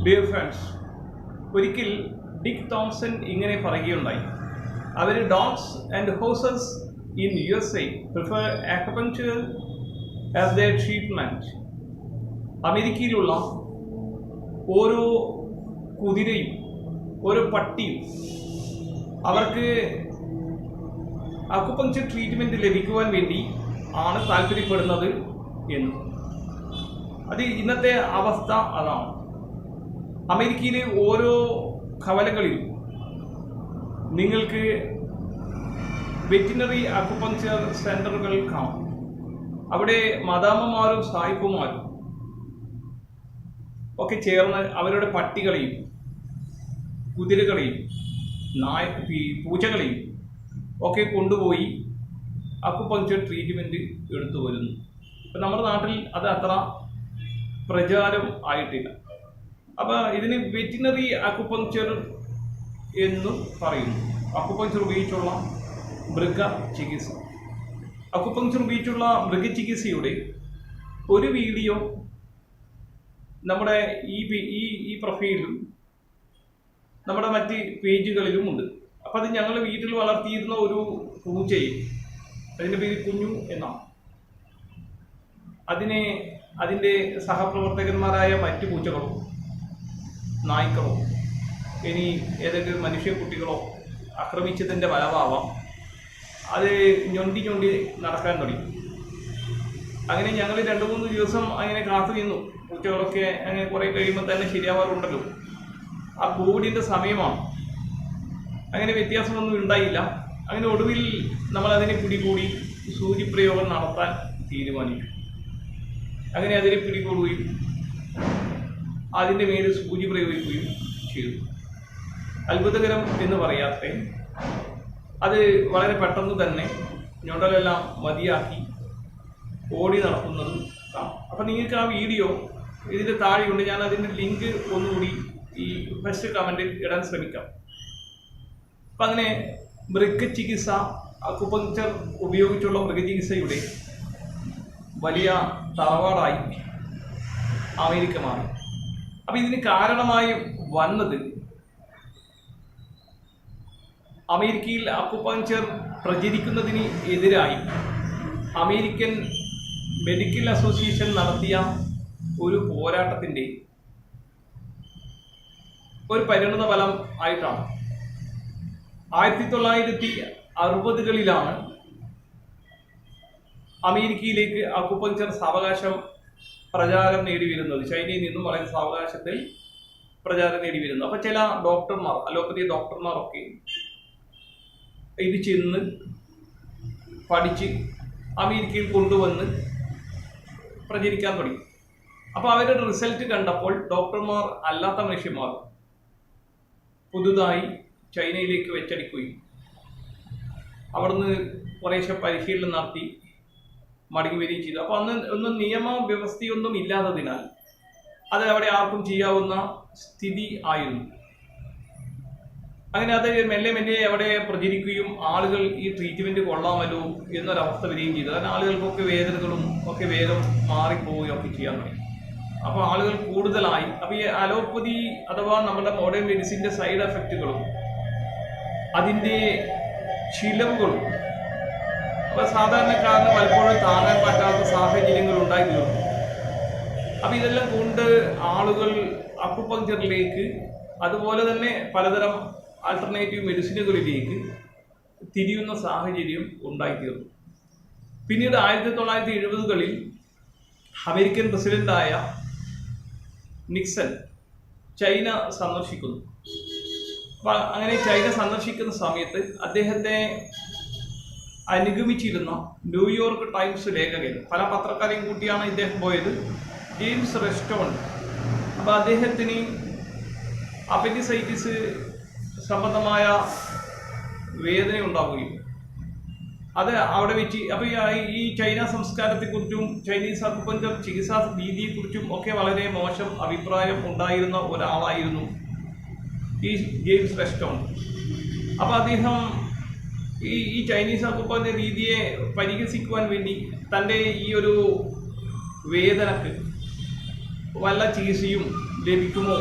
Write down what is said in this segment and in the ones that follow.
Dear friends, ഒരിക്കൽ ഡിക് Thomson ഇങ്ങനെ പറയുകയുണ്ടായി. അവർ dogs and horses in USA prefer acupuncture as their treatment. അമേരിക്കയിലുള്ള ഓരോ കുതിരയും ഓരോ പട്ടിയും അവർക്ക് അക്യുപങ്ക്ചർ ട്രീറ്റ്മെൻറ്റ് ലഭിക്കുവാൻ വേണ്ടി ആണ് താല്പര്യപ്പെടുന്നത് എന്ന്. അത് ഇന്നത്തെ അവസ്ഥ അതാണ്. അമേരിക്കയിലെ ഓരോ കവലകളിലും നിങ്ങൾക്ക് വെറ്റിനറി അക്യുപങ്ക്ചർ സെൻ്ററുകൾ കാണാം. അവിടെ മദാമ്മമാരും സായിപ്പുമാരും ഒക്കെ ചേർന്ന് അവരുടെ പട്ടികളെയും കുതിരകളെയും പൂച്ചകളെയും ഒക്കെ കൊണ്ടുപോയി അക്യുപങ്ക്ചർ ട്രീറ്റ്മെൻറ്റ് എടുത്തു വരുന്നു. ഇപ്പം നമ്മുടെ നാട്ടിൽ അത് അത്ര പ്രചാരം ആയിട്ടില്ല. അപ്പോൾ ഇതിന് വെറ്റിനറി അക്യുപങ്ക്ചർ എന്നും പറയുന്നു. അക്യുപങ്ക്ചർ ഉപയോഗിച്ചുള്ള മൃഗ ചികിത്സ. അക്യുപങ്ക്ചർ ഉപയോഗിച്ചുള്ള മൃഗചികിത്സയുടെ ഒരു വീഡിയോ നമ്മുടെ ഈ പ്രൊഫൈലിലും നമ്മുടെ മറ്റ് പേജുകളിലും ഉണ്ട്. അപ്പോൾ അത് ഞങ്ങൾ വീട്ടിൽ വളർത്തിയിരുന്ന ഒരു പൂച്ചയെ, അതിൻ്റെ പേര് കുഞ്ഞു എന്നാണ്. അതിൻ്റെ സഹപ്രവർത്തകന്മാരായ മറ്റു പൂച്ചകളോ നായ്ക്കളോ ഇനി ഏതെങ്കിലും മനുഷ്യക്കുട്ടികളോ ആക്രമിച്ചതിൻ്റെ ഫലമാവാം അത് ഞൊണ്ടി നടക്കാൻ തുടങ്ങി. അങ്ങനെ ഞങ്ങൾ 2-3 ദിവസം അങ്ങനെ കാത്തു നിന്നു. പൂച്ചകളൊക്കെ അങ്ങനെ കുറേ കഴിയുമ്പോൾ തന്നെ ശരിയാവാറുണ്ടല്ലോ. ആ കോവിഡിൻ്റെ സമയമാണ്. അങ്ങനെ വ്യത്യാസമൊന്നും ഉണ്ടായില്ല. അങ്ങനെ ഒടുവിൽ നമ്മളതിനെ പിടികൂടി സൂചിപ്രയോഗം നടത്താൻ തീരുമാനിച്ചു. അങ്ങനെ അതിനെ പിടികൂടുകയും അതിൻ്റെ മേൽ സൂചി പ്രയോഗിക്കുകയും ചെയ്തു. അത്ഭുതകരം എന്ന് പറയാത്തെ അത് വളരെ പെട്ടെന്ന് തന്നെ ഞൊണ്ടലെല്ലാം മതിയാക്കി ഓടി നടക്കുന്നതും കാണാം. അപ്പം നിങ്ങൾക്ക് ആ വീഡിയോ ഇതിൻ്റെ താഴെയുണ്ട്. ഞാൻ അതിൻ്റെ ലിങ്ക് ഒന്നുകൂടി ഈ ഫസ്റ്റ് കമൻറ്റിൽ ഇടാൻ ശ്രമിക്കാം. അപ്പം അങ്ങനെ മൃഗചികിത്സ, അക്യുപങ്ക്ചർ ഉപയോഗിച്ചുള്ള മൃഗചികിത്സയുടെ വലിയ തറവാടായി അമേരിക്ക മാറി. അപ്പം ഇതിന് കാരണമായി വന്നത് അമേരിക്കയിൽ അക്യുപങ്ക്ചർ പ്രചരിക്കുന്നതിന് എതിരായി അമേരിക്കൻ മെഡിക്കൽ അസോസിയേഷൻ നടത്തിയ ഒരു പോരാട്ടത്തിൻ്റെ ഒരു പരിണത ഫലം ആയിട്ടാണ്. 1960കളിലാണ് അമേരിക്കയിലേക്ക് അക്യുപങ്ക്ചർ സാവകാശം പ്രചാരം നേടി വരുന്നത്. ചൈനയിൽ നിന്നും വളരെ സാവകാശത്തിൽ പ്രചാരം നേടി വരുന്നു. അപ്പം ചില ഡോക്ടർമാർ, അലോപ്പതി ഡോക്ടർമാരൊക്കെ ഇത് ചെന്ന് പഠിച്ച് അമേരിക്കയിൽ കൊണ്ടുവന്ന് പ്രചരിക്കാൻ തുടങ്ങി. അപ്പോൾ അവരുടെ റിസൾട്ട് കണ്ടപ്പോൾ ഡോക്ടർമാർ അല്ലാത്ത മനുഷ്യന്മാർ പുതുതായി ചൈനയിലേക്ക് വെച്ചടിക്കുകയും അവിടുന്ന് കുറേശ്ശെ പരിശീലനം നടത്തി മടങ്ങി വരികയും ചെയ്തു. അപ്പോൾ അന്ന് ഒന്നും നിയമവ്യവസ്ഥയൊന്നും ഇല്ലാത്തതിനാൽ അത് അവിടെ ആർക്കും ചെയ്യാവുന്ന സ്ഥിതി ആയിരുന്നു. അങ്ങനെ അത് മെല്ലെ അവിടെ പ്രചരിക്കുകയും ആളുകൾ ഈ ട്രീറ്റ്മെൻറ്റ് കൊള്ളാമല്ലോ എന്നൊരവസ്ഥ വരികയും ചെയ്തു. കാരണം ആളുകൾക്കൊക്കെ വേദനകളും ഒക്കെ വേഗം മാറിപ്പോവുകയൊക്കെ ചെയ്യാൻ തുടങ്ങി. അപ്പോൾ ആളുകൾ കൂടുതലായി. അപ്പോൾ ഈ അലോപ്പതി അഥവാ നമ്മുടെ മോഡേൺ മെഡിസിൻ്റെ സൈഡ് എഫക്റ്റുകളും അതിൻ്റെ ചിലവുകളും അപ്പോൾ സാധാരണക്കാരന് പലപ്പോഴും താങ്ങാൻ പറ്റാത്ത സാഹചര്യങ്ങൾ ഉണ്ടായി തീർന്നു. അപ്പോൾ ഇതെല്ലാം കൊണ്ട് ആളുകൾ അക്യുപങ്ക്ചറിലേക്ക് അതുപോലെ തന്നെ പലതരം ആൾട്ടർനേറ്റീവ് മെഡിസിനുകളിലേക്ക് തിരിയുന്ന സാഹചര്യം ഉണ്ടായിത്തീർന്നു. പിന്നീട് 1970കളിൽ അമേരിക്കൻ പ്രസിഡന്റായ നിക്സൺ ചൈന സന്ദർശിക്കുന്നു. അപ്പം അങ്ങനെ ചൈന സന്ദർശിക്കുന്ന സമയത്ത് അദ്ദേഹത്തെ അനുഗമിച്ചിരുന്ന ന്യൂയോർക്ക് ടൈംസ് ലേഖകൻ, പല പത്രക്കാരെയും കൂട്ടിയാണ് ഇദ്ദേഹം പോയത്, ജെയിംസ് റെസ്റ്റോൺ. അപ്പോൾ അദ്ദേഹത്തിന് അപ്പൻഡിസൈറ്റിസ് സംബന്ധമായ വേദന ഉണ്ടാവുകയും അത് അവിടെ വെച്ച് അപ്പോൾ ഈ ചൈന സംസ്കാരത്തെക്കുറിച്ചും ചൈനീസ് അക്യുപങ്ക്ചർ ചികിത്സാ രീതിയെക്കുറിച്ചും ഒക്കെ വളരെ മോശം അഭിപ്രായം ഉണ്ടായിരുന്ന ഒരാളായിരുന്നു ഈ ജെയിംസ് റെസ്റ്റോൺ. അപ്പോൾ അദ്ദേഹം ഈ ചൈനീസ് അക്യുപങ്ക്ചർ രീതിയെ പരിഹസിക്കുവാൻ വേണ്ടി തൻ്റെ ഈ ഒരു വേദനക്ക് വല്ല ചികിത്സയും ലഭിക്കുമോ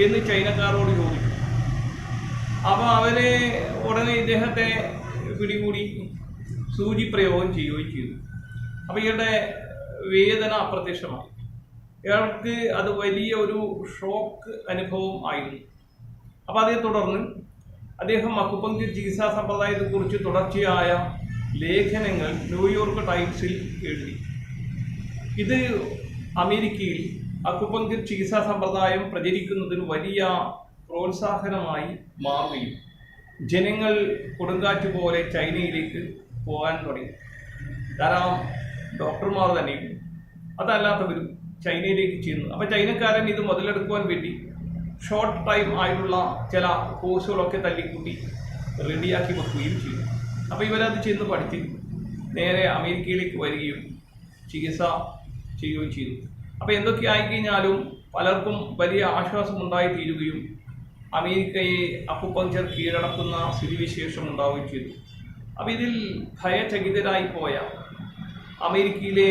എന്ന് ചൈനക്കാരോട് ചോദിച്ചു. അപ്പോൾ അവര് ഉടനെ ഇദ്ദേഹത്തെ പിടികൂടി സൂചി പ്രയോഗം ചെയ്യുകയും ചെയ്തു. അപ്പോൾ ഇയാളുടെ വേദന അപ്രത്യക്ഷമായി. ഇയാൾക്ക് അത് വലിയ ഒരു ഷോക്ക് അനുഭവം ആയിരുന്നു. അപ്പോൾ അതേ തുടർന്ന് അദ്ദേഹം അക്കുപങ്ക്ചർ ചികിത്സാ സമ്പ്രദായത്തെക്കുറിച്ച് തുടർച്ചയായ ലേഖനങ്ങൾ ന്യൂയോർക്ക് ടൈംസിൽ എഴുതി. ഇത് അമേരിക്കയിൽ അക്കുപങ്ക്ചർ ചികിത്സാ സമ്പ്രദായം പ്രചരിക്കുന്നതിന് വലിയ പ്രോത്സാഹനമായി മാറുകയും ജനങ്ങൾ കൊടുങ്കാറ്റ് പോലെ ചൈനയിലേക്ക് പോകാൻ തുടങ്ങി. ധാരാളം ഡോക്ടർമാർ തന്നെയും അതല്ലാത്തവരും ചൈനയിലേക്ക് ചെയ്യുന്നു. അപ്പോൾ ചൈനക്കാരൻ ഇത് മുതലെടുക്കുവാൻ വേണ്ടി ഷോർട്ട് ടൈം ആയിട്ടുള്ള ചില കോഴ്സുകളൊക്കെ തല്ലിക്കൂട്ടി റെഡിയാക്കി വെക്കുകയും ചെയ്തു. അപ്പോൾ ഇവരത് ചെന്ന് പഠിച്ച് നേരെ അമേരിക്കയിലേക്ക് വരികയും ചികിത്സ ചെയ്യുകയും ചെയ്തു. അപ്പോൾ എന്തൊക്കെ ആയിക്കഴിഞ്ഞാലും പലർക്കും വലിയ ആശ്വാസമുണ്ടായി തീരുകയും അമേരിക്കയെ അക്കുപങ്ക്ചർ കീഴടക്കുന്ന സ്ഥിതിവിശേഷം ഉണ്ടാവുകയും ചെയ്തു. അപ്പോൾ ഇതിൽ ഭയചകിതരായി പോയ അമേരിക്കയിലെ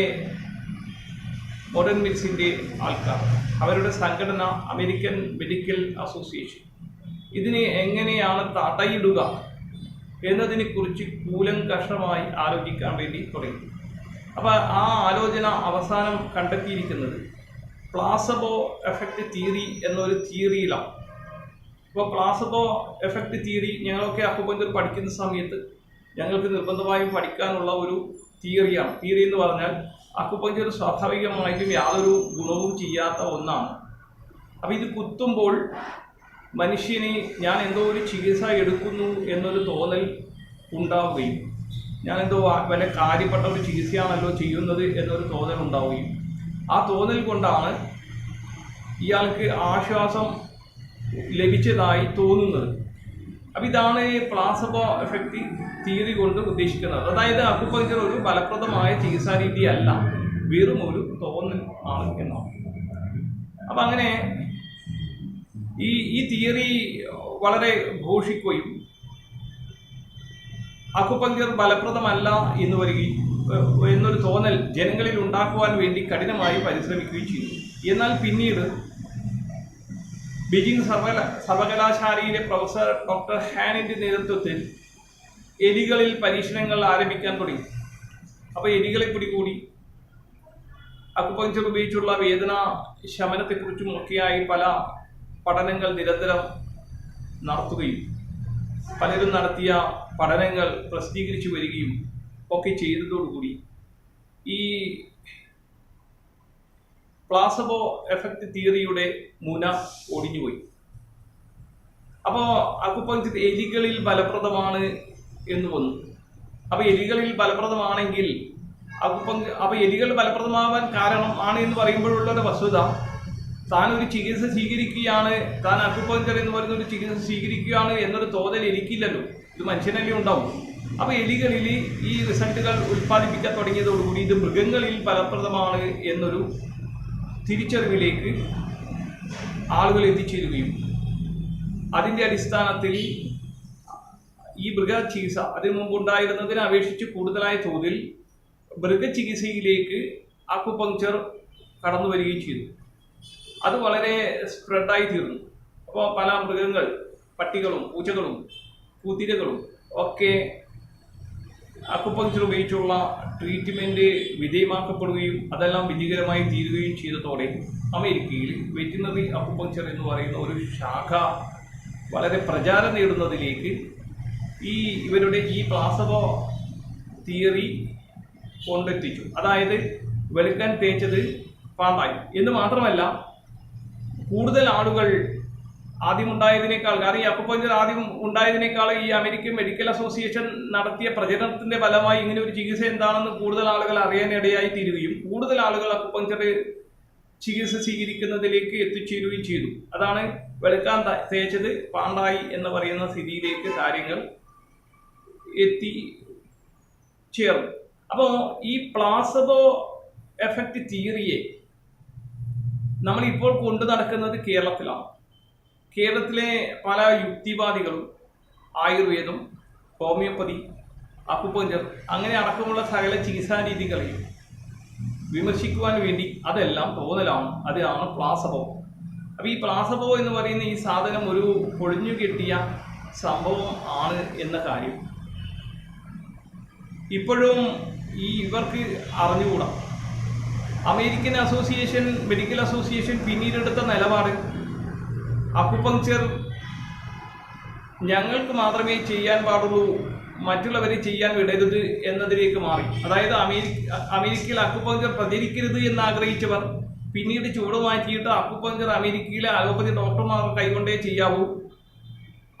മോഡേൺ മെഡിസിൻ്റെ ആൾക്കാർ, അവരുടെ സംഘടന അമേരിക്കൻ മെഡിക്കൽ അസോസിയേഷൻ, ഇതിനെ എങ്ങനെയാണ് തടയിടുക എന്നതിനെക്കുറിച്ച് കൂലങ്കഷമായി ആലോചിക്കാൻ വേണ്ടി തുടങ്ങി. അപ്പോൾ ആ ആലോചന അവസാനം കണ്ടെത്തിയിരിക്കുന്നത് പ്ലാസബോ എഫക്റ്റ് തിയറി എന്നൊരു തിയറിയിലാണ്. ഇപ്പോൾ പ്ലാസബോ എഫക്റ്റ് തിയറി ഞങ്ങളൊക്കെ അക്കുപങ്ക്ചർ പഠിക്കുന്ന സമയത്ത് ഞങ്ങൾക്ക് നിർബന്ധമായും പഠിക്കാനുള്ള ഒരു തിയറിയാണ്. തിയറി എന്ന് പറഞ്ഞാൽ അക്കുപങ്ക്ചർ സ്വാഭാവികമായിട്ടും യാതൊരു ഗുണവും ചെയ്യാത്ത ഒന്നാണ്. അപ്പോൾ ഇത് കുത്തുമ്പോൾ മനുഷ്യന് ഞാൻ എന്തോ ഒരു ചികിത്സ എടുക്കുന്നു എന്നൊരു തോന്നൽ ഉണ്ടാവുകയും ഞാൻ എന്തോ വല്ല കാര്യപ്പെട്ട ഒരു ചികിത്സയാണല്ലോ ചെയ്യുന്നത് എന്നൊരു തോന്നൽ ഉണ്ടാവുകയും ആ തോന്നൽ കൊണ്ടാണ് ഇയാൾക്ക് ആശ്വാസം ലഭിച്ചതായി തോന്നുന്നത്. അപ്പം ഇതാണ് പ്ലാസബോ എഫക്റ്റ് തിയറി കൊണ്ട് ഉദ്ദേശിക്കുന്നത്. അതായത് അക്കുപങ്ക്ചർ ഒരു ഫലപ്രദമായ ചികിത്സാ രീതി അല്ല, വെറും ഒരു തോന്നൽ ആണ് എന്നാണ്. അപ്പം അങ്ങനെ ഈ തിയറി വളരെ ഘോഷിക്കുകയും അക്കുപങ്ക്ചർ ഫലപ്രദമല്ല എന്ന് വരികയും എന്നൊരു തോന്നൽ ജനങ്ങളിൽ ഉണ്ടാക്കുവാൻ വേണ്ടി കഠിനമായി പരിശ്രമിക്കുകയും ചെയ്തു. എന്നാൽ പിന്നീട് ബീജിംഗ് സർവകലാശാലയിലെ പ്രൊഫസർ ഡോക്ടർ ഹാനിൻ്റെ നേതൃത്വത്തിൽ എലികളിൽ പരീക്ഷണങ്ങൾ ആരംഭിക്കാൻ തുടങ്ങി. അപ്പോൾ എലികളെ പിടികൂടി അക്കുപങ്ക്ചർ ഉപയോഗിച്ചുള്ള വേദന ശമനത്തെക്കുറിച്ചും ഒക്കെയായി പല പഠനങ്ങൾ നിരന്തരം നടത്തുകയും പലരും നടത്തിയ പഠനങ്ങൾ പ്രസിദ്ധീകരിച്ചു വരികയും ഒക്കെ ചെയ്തതോടുകൂടി ഈ പ്ലാസബോ എഫക്റ്റ് തിയറിയുടെ മുന ഒടിഞ്ഞുപോയി. അപ്പോൾ അക്കുപങ്ക്ചർ എലികളിൽ ഫലപ്രദമാണ് എന്ന് വന്നു. അപ്പോൾ എലികളിൽ ഫലപ്രദമാണെങ്കിൽ അപ്പോൾ എലികൾ ഫലപ്രദമാവാൻ കാരണം ആണ് എന്ന് പറയുമ്പോഴുള്ളൊരു വസ്തുത, താൻ ഒരു ചികിത്സ സ്വീകരിക്കുകയാണ്, താൻ അക്കുപങ്ക്ചർ എന്ന് പറയുന്ന ഒരു ചികിത്സ സ്വീകരിക്കുകയാണ് എന്നൊരു തോന്നൽ എനിക്കില്ലല്ലോ, ഇത് മനുഷ്യനല്ലേ ഉണ്ടാവും. അപ്പോൾ എലികളിൽ ഈ റിസൾട്ടുകൾ ഉൽപ്പാദിപ്പിക്കാൻ തുടങ്ങിയതോടുകൂടി ഇത് മൃഗങ്ങളിൽ ഫലപ്രദമാണ് എന്നൊരു തിരിച്ചറിവിലേക്ക് ആളുകൾ എത്തിച്ചേരുകയും അതിൻ്റെ അടിസ്ഥാനത്തിൽ ഈ മൃഗചികിത്സ അതിനു മുമ്പുണ്ടായിരുന്നതിനെ അപേക്ഷിച്ച് കൂടുതലായ തോതിൽ മൃഗചികിത്സയിലേക്ക് അക്കുപങ്ക്ചർ കടന്നു വരികയും ചെയ്തു. അത് വളരെ സ്പ്രെഡായി തീർന്നു. അപ്പോൾ പല മൃഗങ്ങൾ, പട്ടികളും പൂച്ചകളും കുതിരകളും ഒക്കെ അക്കുപങ്ക്ചർ ഉപയോഗിച്ചുള്ള ട്രീറ്റ്മെൻറ്റ് വിധേയമാക്കപ്പെടുകയും അതെല്ലാം വിജയകരമായി തീരുകയും ചെയ്തതോടെ അമേരിക്കയിൽ വെറ്റിനറി അക്കുപങ്ക്ചർ എന്ന് പറയുന്ന ഒരു ശാഖ വളരെ പ്രചാരം നേടുന്നതിലേക്ക് ഇവരുടെ ഈ പ്ലാസബോ തിയറി കൊണ്ടെത്തിച്ചു. അതായത് വെളുക്കാൻ തേച്ചത് പാണ്ടായി എന്ന് മാത്രമല്ല, കൂടുതൽ ആളുകൾ ആദ്യമുണ്ടായതിനേക്കാൾ, കാരണം ഈ അക്കുപങ്ക്ചർ ആദ്യം ഉണ്ടായതിനേക്കാൾ ഈ അമേരിക്കൻ മെഡിക്കൽ അസോസിയേഷൻ നടത്തിയ പ്രചരണത്തിന്റെ ഫലമായി ഇങ്ങനെ ഒരു ചികിത്സ എന്താണെന്ന് കൂടുതൽ ആളുകൾ അറിയാനിടയായി തീരുകയും കൂടുതൽ ആളുകൾ അക്കുപങ്ക്ചർ ചികിത്സ സ്വീകരിക്കുന്നതിലേക്ക് എത്തിച്ചേരുകയും ചെയ്തു. അതാണ് വെളുക്കാൻ തേച്ചത് പാണ്ടായി എന്ന് പറയുന്ന സ്ഥിതിയിലേക്ക് കാര്യങ്ങൾ എത്തിച്ചേർന്നു. അപ്പോൾ ഈ പ്ലാസബോ എഫക്റ്റ് തിയറിയെ നമ്മളിപ്പോൾ കൊണ്ടു നടക്കുന്നത് കേരളത്തിലാണ്. കേരളത്തിലെ പല യുക്തിവാദികളും ആയുർവേദം, ഹോമിയോപ്പതി, അക്കുപങ്ക്ചർ അങ്ങനെ അടക്കമുള്ള സകല ചികിത്സാ രീതികളെയും വിമർശിക്കുവാൻ വേണ്ടി അതെല്ലാം തോന്നലാണ്, അതാണ് പ്ലാസബോ. അപ്പോൾ ഈ പ്ലാസബോ എന്ന് പറയുന്ന ഈ സാധനം ഒരു പൊളിഞ്ഞു കെട്ടിയ സംഭവം ആണ് എന്ന കാര്യം ഇപ്പോഴും ഇവർക്ക് അറിഞ്ഞുകൂടാ. അമേരിക്കൻ മെഡിക്കൽ അസോസിയേഷൻ പിന്നീടെടുത്ത നിലപാട് അക്കുപങ്ക്ചർ ഞങ്ങൾക്ക് മാത്രമേ ചെയ്യാൻ പാടുള്ളൂ, മറ്റുള്ളവരെ ചെയ്യാൻ വിടരുത് എന്നതിലേക്ക് മാറി. അതായത് അമേരിക്കയിൽ അക്കുപങ്ക്ചർ പ്രചരിക്കരുത് എന്നാഗ്രഹിച്ചവർ പിന്നീട് ചൂട് മാറ്റിയിട്ട് അക്കുപങ്ക്ചർ അമേരിക്കയിലെ അലോപ്പതി ഡോക്ടർമാർ കൈകൊണ്ടേ ചെയ്യാവൂ,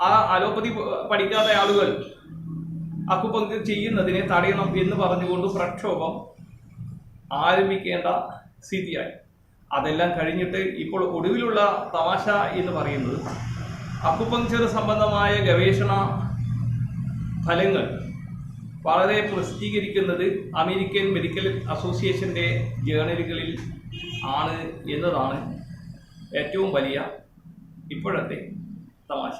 ആ അലോപ്പതി പഠിക്കാത്ത ആളുകൾ അക്കുപങ്ക്ചർ ചെയ്യുന്നതിനെ തടയണം എന്ന് പറഞ്ഞുകൊണ്ട് പ്രക്ഷോഭം ആരംഭിക്കേണ്ട സ്ഥിതിയായി. അതെല്ലാം കഴിഞ്ഞിട്ട് ഇപ്പോൾ ഒടുവിലുള്ള തമാശ എന്ന് പറയുന്നത് അക്കുപങ്ക്ചർ സംബന്ധമായ ഗവേഷണ ഫലങ്ങൾ വളരെ പ്രസിദ്ധീകരിക്കുന്നത് അമേരിക്കൻ മെഡിക്കൽ അസോസിയേഷൻ്റെ ജേണലുകളിൽ ആണ് എന്നതാണ് ഏറ്റവും വലിയ ഇപ്പോഴത്തെ തമാശ.